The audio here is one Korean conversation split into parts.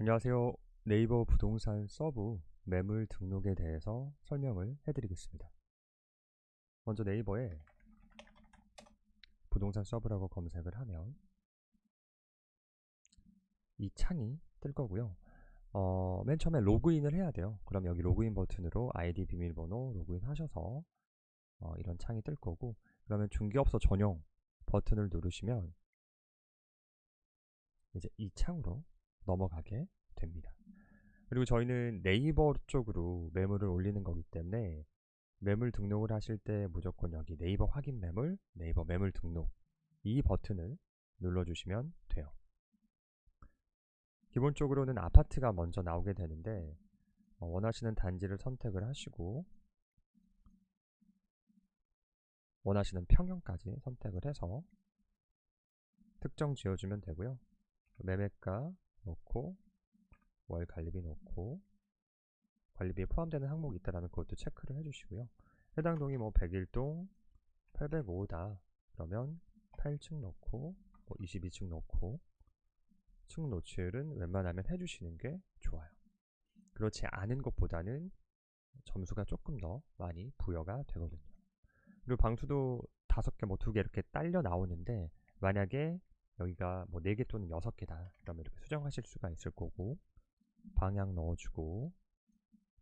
안녕하세요. 네이버 부동산 서브 매물 등록에 대해서 설명을 해드리겠습니다. 먼저 네이버에 부동산 서브라고 검색을 하면 이 창이 뜰 거고요. 맨 처음에 로그인을 해야 돼요. 그럼 여기 로그인 버튼으로 아이디 비밀번호 로그인 하셔서 이런 창이 뜰 거고, 그러면 중개업소 전용 버튼을 누르시면 이제 이 창으로 넘어가게 됩니다. 그리고 저희는 네이버 쪽으로 매물을 올리는 거기 때문에 매물 등록을 하실 때 무조건 여기 네이버 확인 매물, 네이버 매물 등록 이 버튼을 눌러주시면 돼요. 기본적으로는 아파트가 먼저 나오게 되는데 원하시는 단지를 선택을 하시고 원하시는 평형까지 선택을 해서 특정 지어주면 되고요. 매매가 넣고 월 관리비 넣고 관리비에 포함되는 항목이 있다라면 그것도 체크를 해주시고요. 해당 동이 뭐 101동 805다 그러면 8층 넣고 22층 넣고 층 노출은 웬만하면 해주시는 게 좋아요. 그렇지 않은 것보다는 점수가 조금 더 많이 부여가 되거든요. 그리고 방수도 5개, 뭐 2개 이렇게 딸려 나오는데, 만약에 여기가 뭐 4개 또는 6개다 그러면 이렇게 수정하실 수가 있을 거고, 방향 넣어주고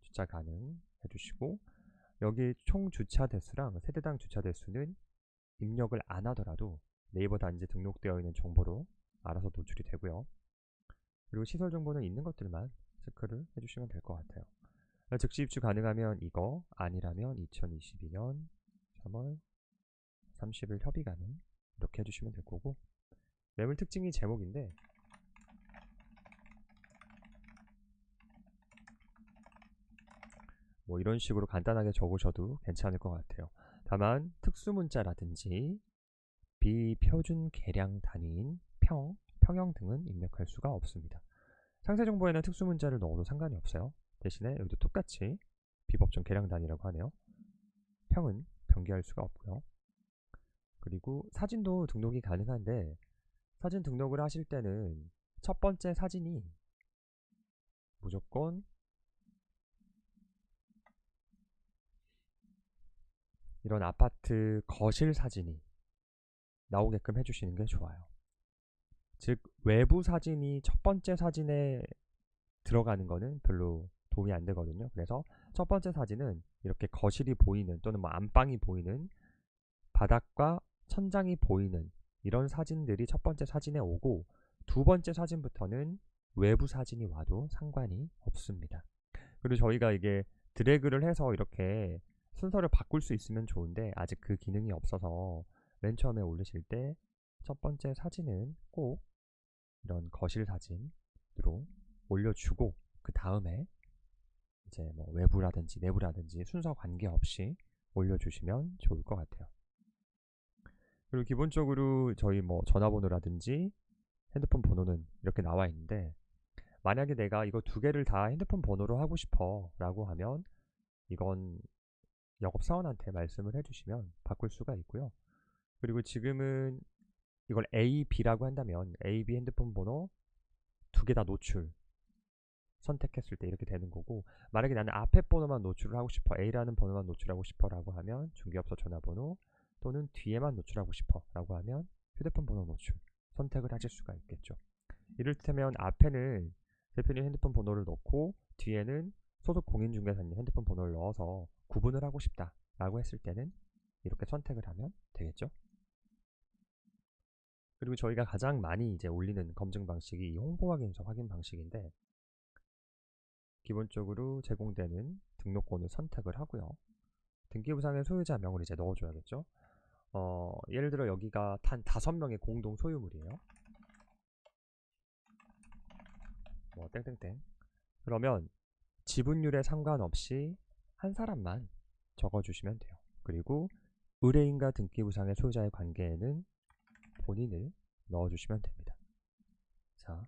주차 가능 해주시고, 여기 총 주차 대수랑 세대당 주차 대수는 입력을 안 하더라도 네이버 단지 등록되어 있는 정보로 알아서 노출이 되고요. 그리고 시설 정보는 있는 것들만 체크를 해주시면 될 것 같아요. 즉시 입주 가능하면 이거, 아니라면 2022년 3월 30일 협의 가능 이렇게 해주시면 될 거고, 매물 특징이 제목인데 뭐 이런 식으로 간단하게 적으셔도 괜찮을 것 같아요. 다만 특수 문자라든지 비표준 계량 단위인 평형 등은 입력할 수가 없습니다. 상세 정보에는 특수 문자를 넣어도 상관이 없어요. 대신에 여기도 똑같이 비법정 계량 단위라고 하네요. 평은 변기할 수가 없고요. 그리고 사진도 등록이 가능한데, 사진 등록을 하실 때는 첫 번째 사진이 무조건 이런 아파트 거실 사진이 나오게끔 해주시는 게 좋아요. 즉 외부 사진이 첫 번째 사진에 들어가는 거는 별로 도움이 안 되거든요. 그래서 첫 번째 사진은 이렇게 거실이 보이는 또는 뭐 안방이 보이는, 바닥과 천장이 보이는 이런 사진들이 첫 번째 사진에 오고, 두 번째 사진부터는 외부 사진이 와도 상관이 없습니다. 그리고 저희가 이게 드래그를 해서 이렇게 순서를 바꿀 수 있으면 좋은데 아직 그 기능이 없어서 맨 처음에 올리실 때 첫 번째 사진은 꼭 이런 거실 사진으로 올려주고, 그 다음에 이제 뭐 외부라든지 내부라든지 순서 관계없이 올려주시면 좋을 것 같아요. 그리고 기본적으로 저희 뭐 전화번호라든지 핸드폰 번호는 이렇게 나와 있는데, 만약에 내가 이거 2개를 다 핸드폰 번호로 하고 싶어 라고 하면 이건 영업사원한테 말씀을 해주시면 바꿀 수가 있고요. 그리고 지금은 이걸 A, B라고 한다면 A, B 핸드폰 번호 2개 다 노출 선택했을 때 이렇게 되는 거고, 만약에 나는 앞에 번호만 노출을 하고 싶어, A라는 번호만 노출하고 싶어 라고 하면 중개업소 전화번호, 또는 뒤에만 노출하고 싶어 라고 하면 휴대폰 번호 노출 선택을 하실 수가 있겠죠. 이를테면 앞에는 대표님 핸드폰 번호를 넣고 뒤에는 소속 공인중개사님 핸드폰 번호를 넣어서 구분을 하고 싶다 라고 했을 때는 이렇게 선택을 하면 되겠죠. 그리고 저희가 가장 많이 이제 올리는 검증 방식이 이 홍보 확인서 확인 방식인데, 기본적으로 제공되는 등록권을 선택을 하고요. 등기부상의 소유자명을 이제 넣어줘야겠죠. 예를 들어 여기가 단 5명의 공동 소유물이에요. 뭐 땡땡땡. 그러면 지분율에 상관없이 한 사람만 적어주시면 돼요. 그리고 의뢰인과 등기부상의 소유자의 관계에는 본인을 넣어주시면 됩니다. 자,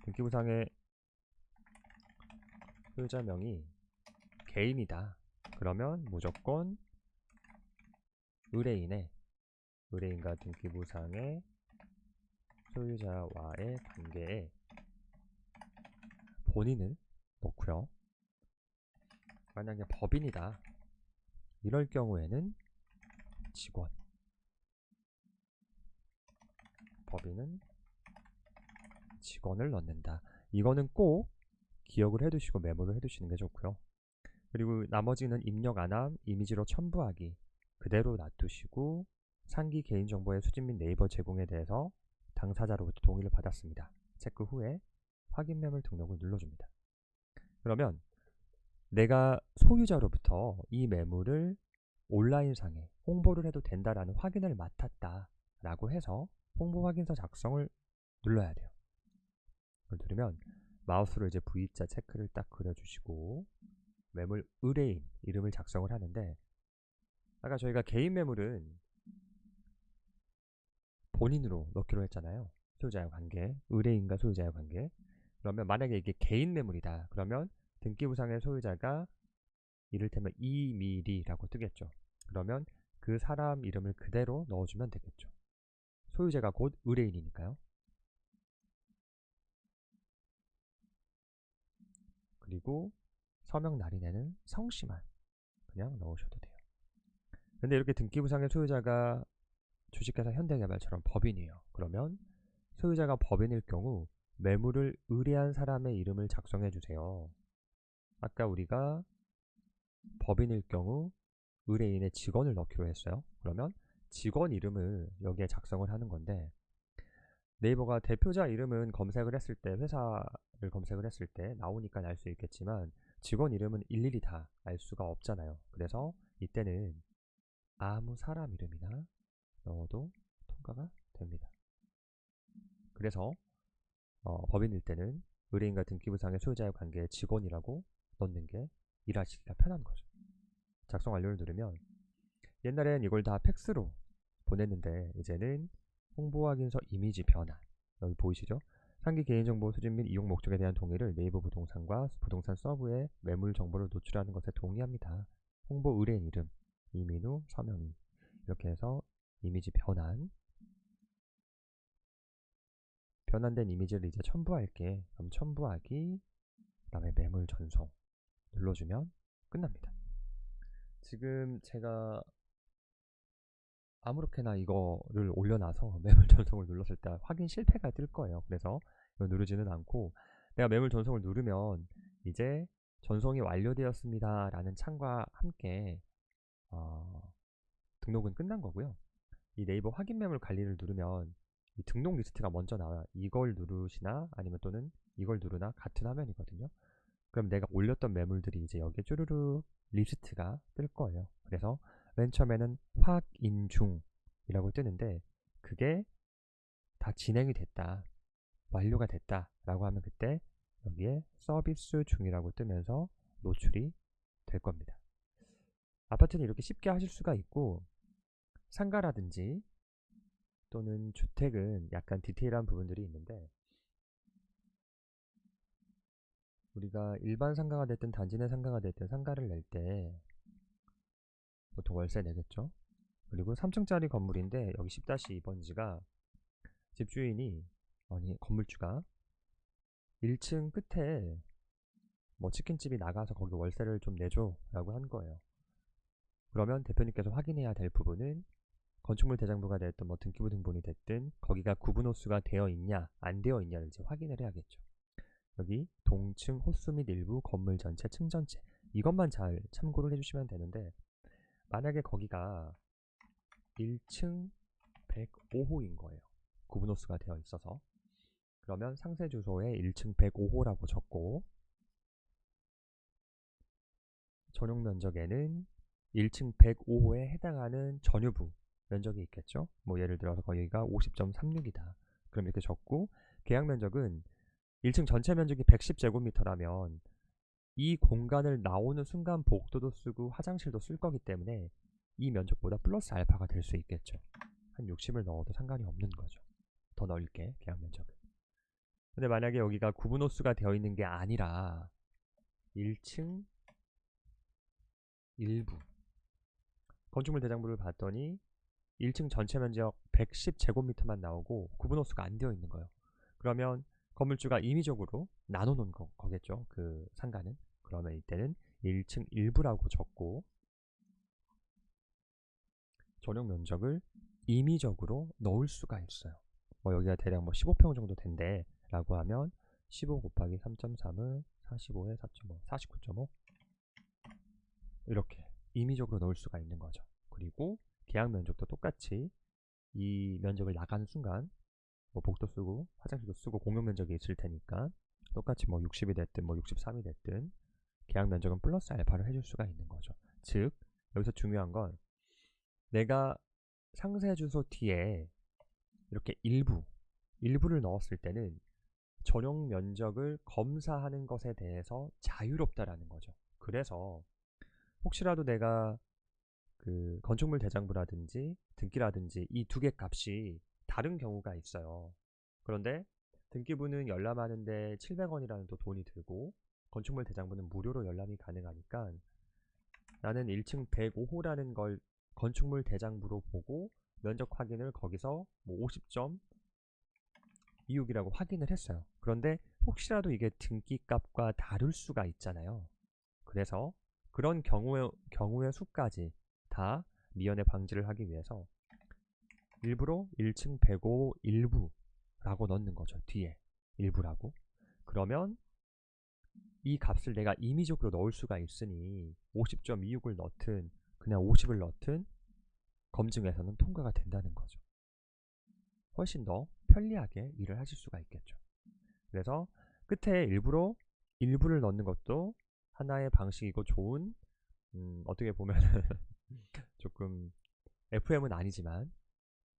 등기부상의 소유자명이 개인이다 그러면 무조건 의뢰인과 등기부상의 소유자와의 관계에 본인을 넣고요. 만약에 법인이다 이럴 경우에는 직원, 법인은 직원을 넣는다. 이거는 꼭 기억을 해두시고 메모를 해두시는 게 좋고요. 그리고 나머지는 입력 안함, 이미지로 첨부하기 그대로 놔두시고 상기 개인정보의 수집 및 네이버 제공에 대해서 당사자로부터 동의를 받았습니다. 체크 후에 확인 매물 등록을 눌러줍니다. 그러면 내가 소유자로부터 이 매물을 온라인상에 홍보를 해도 된다라는 확인을 맡았다 라고 해서 홍보 확인서 작성을 눌러야 돼요. 그걸 누르면 마우스로 이제 V자 체크를 딱 그려주시고 매물 의뢰인 이름을 작성을 하는데, 아까 저희가 개인 매물은 본인으로 넣기로 했잖아요. 소유자의 관계, 의뢰인과 소유자의 관계. 그러면 만약에 이게 개인 매물이다 그러면 등기부상의 소유자가 이를테면 이미리라고 뜨겠죠. 그러면 그 사람 이름을 그대로 넣어주면 되겠죠. 소유자가 곧 의뢰인이니까요. 그리고 서명 날인에는 성씨만 그냥 넣으셔도 돼요. 근데 이렇게 등기부상의 소유자가 주식회사 현대개발처럼 법인이에요. 그러면 소유자가 법인일 경우 매물을 의뢰한 사람의 이름을 작성해 주세요. 아까 우리가 법인일 경우 의뢰인의 직원을 넣기로 했어요. 그러면 직원 이름을 여기에 작성을 하는 건데, 네이버가 대표자 이름은 검색을 했을 때, 회사를 검색을 했을 때 나오니까 알 수 있겠지만 직원 이름은 일일이 다 알 수가 없잖아요. 그래서 이때는 아무 사람 이름이나 넣어도 통과가 됩니다. 그래서 법인일 때는 의뢰인과 등기부상의 소유자의 관계의 직원이라고 넣는 게 일하시기가 편한 거죠. 작성 완료를 누르면 옛날엔 이걸 다 팩스로 보냈는데 이제는 홍보확인서 이미지 변환, 여기 보이시죠? 상기 개인정보 수집 및 이용 목적에 대한 동의를 네이버 부동산과 부동산 서브에 매물 정보를 노출하는 것에 동의합니다. 홍보 의뢰인 이름, 이민우, 서명희 이렇게 해서 이미지 변환된 이미지를 이제 첨부할게. 그럼 첨부하기, 그 다음에 매물 전송 눌러주면 끝납니다. 지금 제가 아무렇게나 이거를 올려놔서 매물 전송을 눌렀을 때 확인 실패가 뜰 거예요. 그래서 이거 누르지는 않고 내가 매물 전송을 누르면 이제 전송이 완료되었습니다 라는 창과 함께 등록은 끝난 거고요. 이 네이버 확인 매물 관리를 누르면 이 등록 리스트가 먼저 나와요. 이걸 누르시나 아니면 또는 이걸 누르나 같은 화면이거든요. 그럼 내가 올렸던 매물들이 이제 여기에 쭈루룩 리스트가 뜰 거예요. 그래서 맨 처음에는 확인 중이라고 뜨는데 그게 다 진행이 됐다, 완료가 됐다 라고 하면 그때 여기에 서비스 중이라고 뜨면서 노출이 될 겁니다. 아파트는 이렇게 쉽게 하실 수가 있고, 상가라든지 또는 주택은 약간 디테일한 부분들이 있는데, 우리가 일반 상가가 됐든 단지 내 상가가 됐든 상가를 낼 때 보통 월세 내겠죠. 그리고 3층짜리 건물인데 여기 10-2번지가 집주인이, 아니 건물주가 1층 끝에 뭐 치킨집이 나가서 거기 월세를 좀 내줘 라고 한 거예요. 그러면 대표님께서 확인해야 될 부분은 건축물 대장부가 됐든 뭐 등기부 등본이 됐든 거기가 구분호수가 되어 있냐 안 되어 있냐를 이제 확인을 해야겠죠. 여기 동층 호수 및 일부 건물 전체 층 전체 이것만 잘 참고를 해주시면 되는데, 만약에 거기가 1층 105호인 거예요. 구분호수가 되어 있어서. 그러면 상세 주소에 1층 105호라고 적고 전용 면적에는 1층 105호에 해당하는 전유부 면적이 있겠죠. 뭐 예를 들어서 거기가 50.36이다. 그럼 이렇게 적고, 계약 면적은 1층 전체 면적이 110제곱미터라면 이 공간을 나오는 순간 복도도 쓰고 화장실도 쓸 거기 때문에 이 면적보다 플러스 알파가 될 수 있겠죠. 한 60을 넣어도 상관이 없는 거죠. 더 넓게 계약 면적은. 근데 만약에 여기가 구분호수가 되어 있는 게 아니라 1층 일부 건축물 대장부를 봤더니 1층 전체 면적 110제곱미터만 나오고 구분호수가 안 되어 있는 거예요. 그러면 건물주가 임의적으로 나눠놓은 거겠죠. 그 상가는. 그러면 이때는 1층 일부라고 적고 전용 면적을 임의적으로 넣을 수가 있어요. 뭐 여기가 대략 뭐 15평 정도 된대 라고 하면 15 곱하기 3.3은 45에 4.5, 49.5 이렇게 임의적으로 넣을 수가 있는 거죠. 그리고 계약 면적도 똑같이 이 면적을 나가는 순간 뭐 복도 쓰고 화장실도 쓰고 공용 면적이 있을 테니까 똑같이 뭐 60이 됐든 뭐 63이 됐든 계약 면적은 플러스 알파를 해줄 수가 있는 거죠. 즉 여기서 중요한 건 내가 상세 주소 뒤에 이렇게 일부를 넣었을 때는 전용 면적을 검사하는 것에 대해서 자유롭다라는 거죠. 그래서 혹시라도 내가 그 건축물 대장부라든지 등기라든지 이 두 개 값이 다른 경우가 있어요. 그런데 등기부는 열람하는데 700원이라는 또 돈이 들고 건축물 대장부는 무료로 열람이 가능하니까 나는 1층 105호라는 걸 건축물 대장부로 보고 면적 확인을 거기서 뭐 50점 이육이라고 확인을 했어요. 그런데 혹시라도 이게 등기값과 다를 수가 있잖아요. 그래서 그런 경우의 수까지 다 미연에 방지를 하기 위해서 일부러 1층 105 일부라고 넣는 거죠. 뒤에 일부라고. 그러면 이 값을 내가 임의적으로 넣을 수가 있으니 50.26을 넣든 그냥 50을 넣든 검증에서는 통과가 된다는 거죠. 훨씬 더 편리하게 일을 하실 수가 있겠죠. 그래서 끝에 일부러 일부를 넣는 것도 하나의 방식이고 좋은 어떻게 보면 조금 FM은 아니지만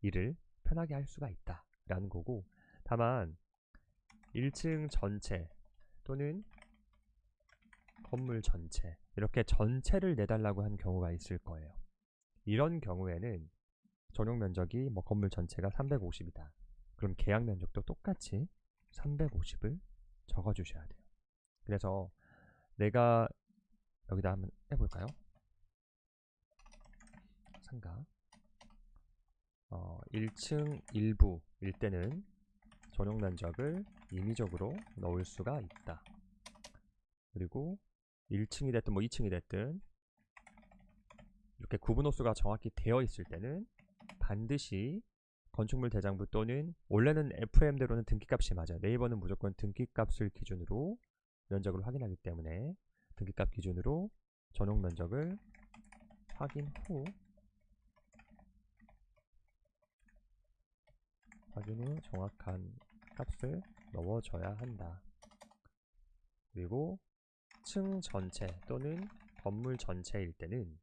일을 편하게 할 수가 있다 라는 거고, 다만 1층 전체 또는 건물 전체 이렇게 전체를 내달라고 한 경우가 있을 거예요. 이런 경우에는 전용 면적이 뭐 건물 전체가 350이다. 그럼 계약 면적도 똑같이 350을 적어 주셔야 돼요. 그래서 내가 여기다 한번 해볼까요? 상가 1층 일부일 때는 전용 면적을 임의적으로 넣을 수가 있다. 그리고 1층이 됐든 뭐 2층이 됐든 이렇게 구분호수가 정확히 되어 있을 때는 반드시 건축물 대장부 또는 원래는 FM대로는 등기값이 맞아요. 네이버는 무조건 등기값을 기준으로 면적을 확인하기 때문에 등기값 기준으로 전용 면적을 확인 후 정확한 값을 넣어줘야 한다. 그리고 층 전체 또는 건물 전체일 때는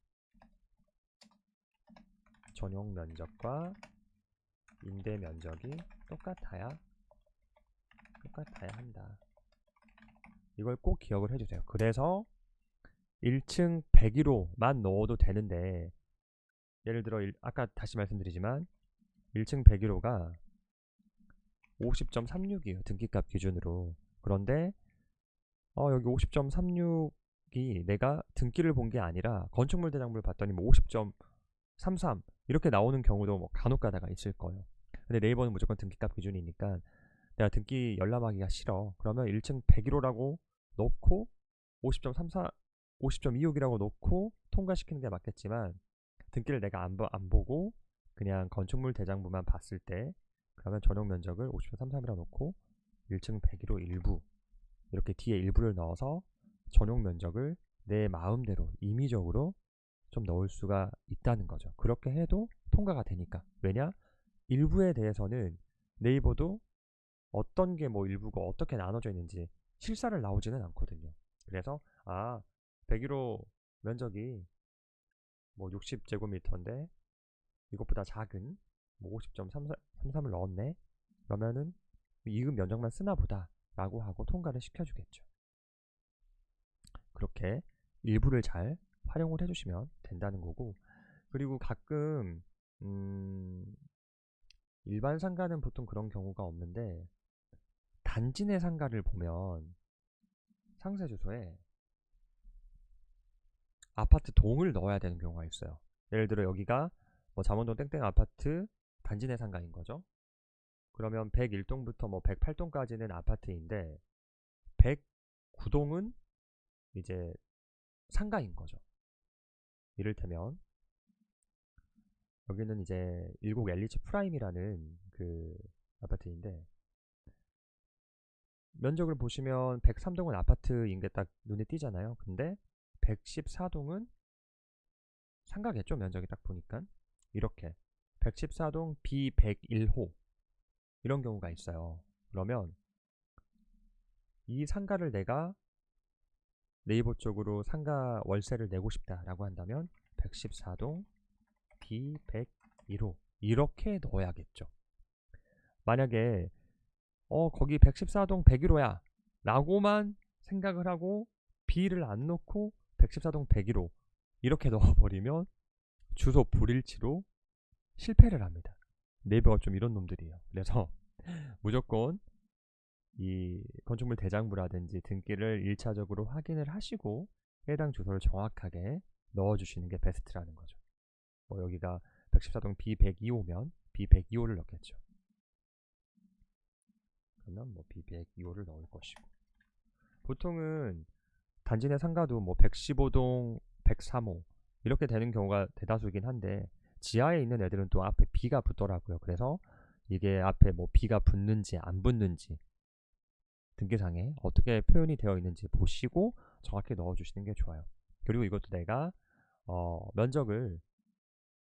전용 면적과 임대 면적이 똑같아야 한다. 이걸 꼭 기억을 해주세요. 그래서 1층 101호만 넣어도 되는데, 예를 들어 아까 다시 말씀드리지만 1층 101호가 50.36이에요. 등기값 기준으로. 그런데 여기 50.36이 내가 등기를 본 게 아니라 건축물 대장부를 봤더니 뭐 50.33 이렇게 나오는 경우도 뭐 간혹 가다가 있을 거예요. 근데 네이버는 무조건 등기값 기준이니까 내가 등기 열람하기가 싫어. 그러면 1층 101호라고 넣고 50.34, 50.26이라고 넣고 통과시키는 게 맞겠지만, 등기를 내가 안 보고 그냥 건축물 대장부만 봤을 때 그러면 전용 면적을 50.33이라고 놓고 1층 101호 일부 이렇게 뒤에 일부를 넣어서 전용 면적을 내 마음대로 임의적으로 좀 넣을 수가 있다는 거죠. 그렇게 해도 통과가 되니까. 왜냐? 일부에 대해서는 네이버도 어떤 게 뭐 일부고 어떻게 나눠져 있는지 실사를 나오지는 않거든요. 그래서 101호 면적이 뭐 60제곱미터인데 이것보다 작은 뭐 50.33을 넣었네. 그러면은 이급 면적만 쓰나 보다 라고 하고 통과를 시켜주겠죠. 그렇게 일부를 잘 활용을 해주시면 된다는 거고, 그리고 가끔 일반 상가는 보통 그런 경우가 없는데 단지 내 상가를 보면 상세 주소에 아파트 동을 넣어야 되는 경우가 있어요. 예를 들어 여기가 뭐 잠원동 땡땡 아파트 단지 내 상가인 거죠. 그러면 101동부터 뭐 108동까지는 아파트인데 109동은 이제 상가인 거죠. 이를테면 여기는 이제 일곡 엘리츠 프라임이라는 그 아파트인데 면적을 보시면 103동은 아파트인 게 딱 눈에 띄잖아요. 근데 114동은 상가겠죠. 면적이 딱 보니까 이렇게 114동 B101호 이런 경우가 있어요. 그러면 이 상가를 내가 네이버 쪽으로 상가 월세를 내고 싶다라고 한다면 114동 B101호 이렇게 넣어야겠죠. 만약에 거기 114동 101호야 라고만 생각을 하고 B를 안 넣고 114동 101호 이렇게 넣어버리면 주소 불일치로 실패를 합니다. 네이버가 좀 이런 놈들이에요. 그래서 무조건 이 건축물 대장부라든지 등기를 1차적으로 확인을 하시고 해당 주소를 정확하게 넣어주시는 게 베스트라는 거죠. 뭐 여기가 114동 B102호면 B102호를 넣겠죠. 그러면 뭐 B102호를 넣을 것이고 보통은 단지 내 상가도 뭐 115동 103호 이렇게 되는 경우가 대다수이긴 한데 지하에 있는 애들은 또 앞에 B가 붙더라고요. 그래서 이게 앞에 뭐 B가 붙는지 안 붙는지 등기상에 어떻게 표현이 되어 있는지 보시고 정확히 넣어주시는 게 좋아요. 그리고 이것도 내가 면적을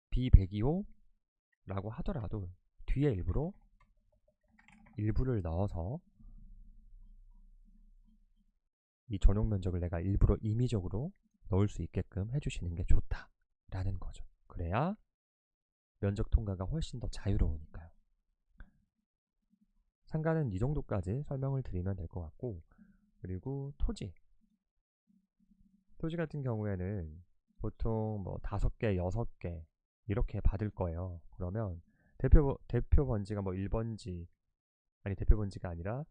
B102호라고 하더라도 뒤에 일부를 넣어서 이 전용 면적을 내가 일부러 임의적으로 넣을 수 있게끔 해주시는 게 좋다라는 거죠. 그래야 면적 통과가 훨씬 더 자유로우니까요. 상가는 이 정도까지 설명을 드리면 될 것 같고 그리고 토지 같은 경우에는 보통 뭐 5개, 6개 이렇게 받을 거예요. 그러면 대표 번지가 뭐 1번지 아니 대표 번지가 아니라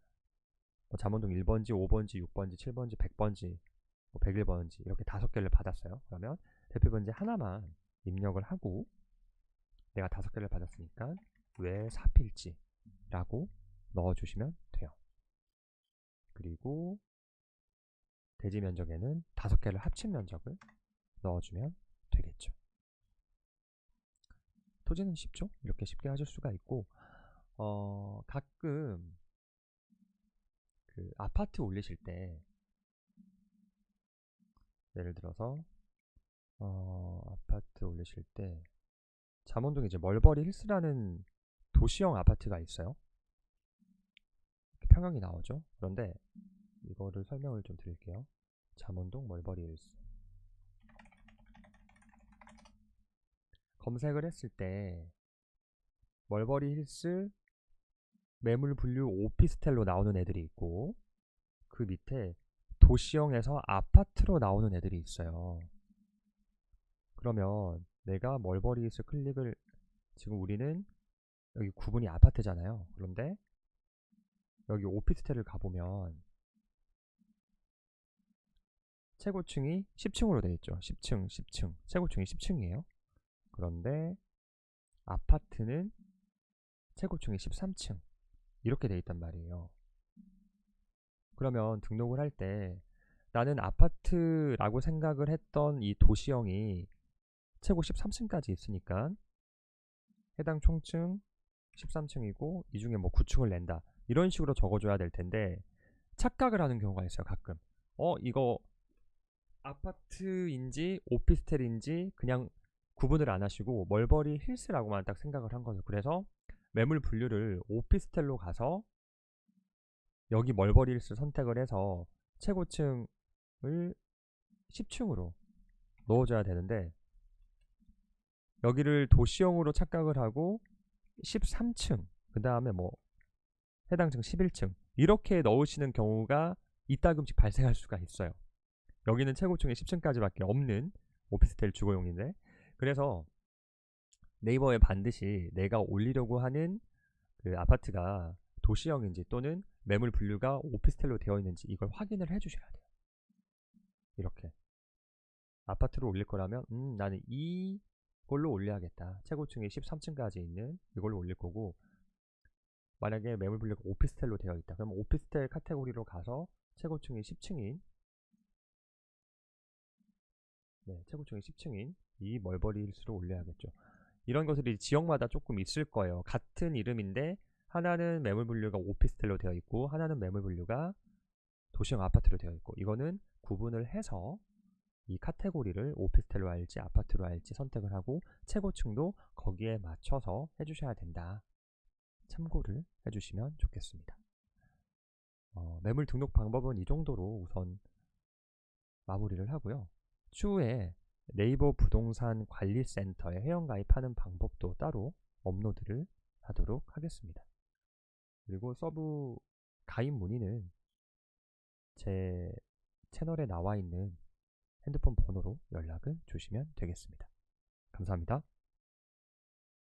뭐 잠원동 1번지, 5번지, 6번지, 7번지, 100번지, 뭐 101번지 이렇게 5개를 받았어요. 그러면 대표 번지 하나만 입력을 하고 내가 5개를 받았으니까 왜 사필지라고 넣어주시면 돼요. 그리고 대지 면적에는 5개를 합친 면적을 넣어주면 되겠죠. 토지는 쉽죠? 이렇게 쉽게 하실 수가 있고 가끔 그 아파트 올리실 때 예를 들어서 아파트 올리실 때 잠원동에 이제 멀버리 힐스라는 도시형 아파트가 있어요. 평형이 나오죠. 그런데 이거를 설명을 좀 드릴게요. 잠원동 멀버리 힐스 검색을 했을 때 멀버리 힐스 매물 분류 오피스텔로 나오는 애들이 있고 그 밑에 도시형에서 아파트로 나오는 애들이 있어요. 그러면 내가 멀버리 힐스 클릭을 지금 우리는 여기 구분이 아파트잖아요. 그런데 여기 오피스텔을 가보면 최고층이 10층으로 되어 있죠. 10층, 10층. 최고층이 10층이에요. 그런데 아파트는 최고층이 13층. 이렇게 되어 있단 말이에요. 그러면 등록을 할 때 나는 아파트라고 생각을 했던 이 도시형이 최고 13층까지 있으니까 해당 총층 13층이고 이 중에 뭐 9층을 낸다. 이런 식으로 적어줘야 될 텐데 착각을 하는 경우가 있어요. 가끔. 이거 아파트인지 오피스텔인지 그냥 구분을 안 하시고 멀버리 힐스라고만 딱 생각을 한 거죠. 그래서 매물 분류를 오피스텔로 가서 여기 멀버리 힐스 선택을 해서 최고층을 10층으로 넣어줘야 되는데 여기를 도시형으로 착각을 하고 13층 그 다음에 뭐 해당층 11층 이렇게 넣으시는 경우가 이따금씩 발생할 수가 있어요. 여기는 최고층이 10층까지밖에 없는 오피스텔 주거용인데 그래서 네이버에 반드시 내가 올리려고 하는 그 아파트가 도시형인지 또는 매물 분류가 오피스텔로 되어 있는지 이걸 확인을 해주셔야 돼요. 이렇게 아파트로 올릴 거라면 나는 이걸로 올려야겠다. 최고층이 13층까지 있는 이걸로 올릴 거고 만약에 매물 분류가 오피스텔로 되어 있다. 그럼 오피스텔 카테고리로 가서 최고층이 10층인 최고층이 10층인 이 멀버리힐스로 올려야겠죠. 이런 것들이 지역마다 조금 있을 거예요. 같은 이름인데 하나는 매물 분류가 오피스텔로 되어 있고 하나는 매물 분류가 도시형 아파트로 되어 있고, 이거는 구분을 해서 이 카테고리를 오피스텔로 할지 아파트로 할지 선택을 하고 최고층도 거기에 맞춰서 해주셔야 된다. 참고를 해주시면 좋겠습니다. 매물 등록 방법은 이 정도로 우선 마무리를 하고요. 추후에 네이버 부동산 관리센터에 회원가입하는 방법도 따로 업로드를 하도록 하겠습니다. 그리고 서브 가입 문의는 제 채널에 나와 있는 핸드폰 번호로 연락을 주시면 되겠습니다. 감사합니다.